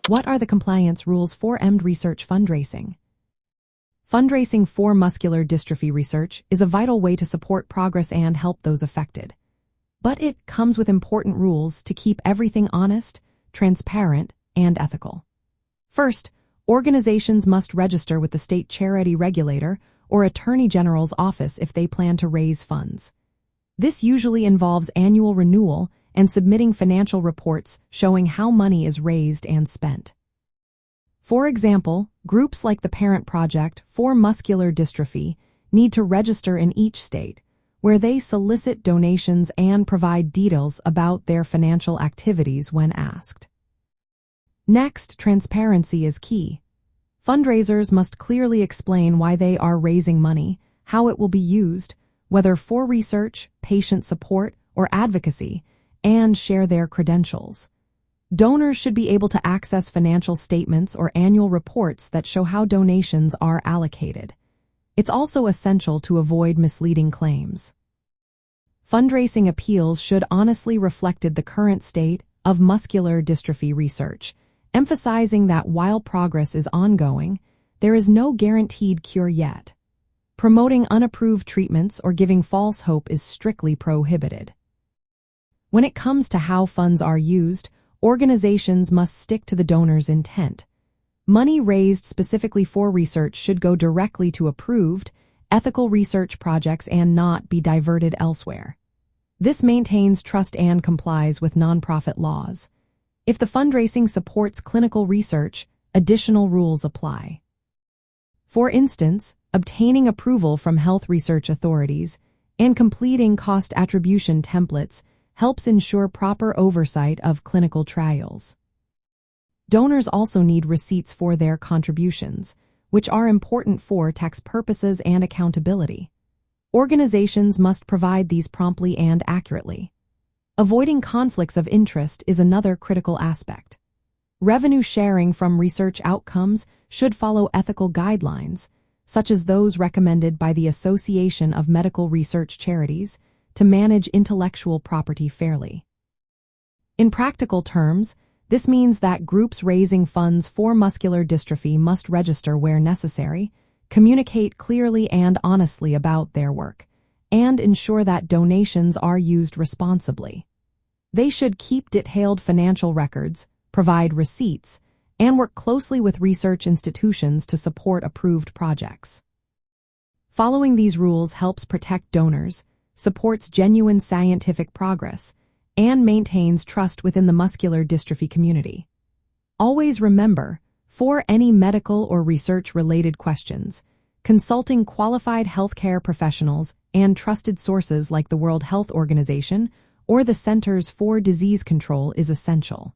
What are the compliance rules for EMD research fundraising? Fundraising for muscular dystrophy research is a vital way to support progress and help those affected. But it comes with important rules to keep everything honest, transparent, and ethical. First, organizations must register with the state charity regulator or Attorney General's office if they plan to raise funds. This usually involves annual renewal and submitting financial reports showing how money is raised and spent. For example, groups like the Parent Project for Muscular Dystrophy need to register in each state, where they solicit donations and provide details about their financial activities when asked. Next, transparency is key. Fundraisers must clearly explain why they are raising money, how it will be used, whether for research, patient support, or advocacy, and share their credentials. Donors should be able to access financial statements or annual reports that show how donations are allocated. It's also essential to avoid misleading claims. Fundraising appeals should honestly reflect the current state of muscular dystrophy research, emphasizing that while progress is ongoing, there is no guaranteed cure yet. Promoting unapproved treatments or giving false hope is strictly prohibited. When it comes to how funds are used, organizations must stick to the donor's intent. Money raised specifically for research should go directly to approved, ethical research projects and not be diverted elsewhere. This maintains trust and complies with nonprofit laws. If the fundraising supports clinical research, additional rules apply. For instance, obtaining approval from health research authorities and completing cost attribution templates helps ensure proper oversight of clinical trials. Donors also need receipts for their contributions, which are important for tax purposes and accountability. Organizations must provide these promptly and accurately. Avoiding conflicts of interest is another critical aspect. Revenue sharing from research outcomes should follow ethical guidelines, such as those recommended by the Association of Medical Research Charities, to manage intellectual property fairly. In practical terms, this means that groups raising funds for muscular dystrophy must register where necessary, communicate clearly and honestly about their work, and ensure that donations are used responsibly. They should keep detailed financial records, provide receipts, and work closely with research institutions to support approved projects. Following these rules helps protect donors, supports genuine scientific progress, and maintains trust within the muscular dystrophy community. Always remember, for any medical or research-related questions, consulting qualified healthcare professionals and trusted sources like the World Health Organization or the Centers for Disease Control is essential.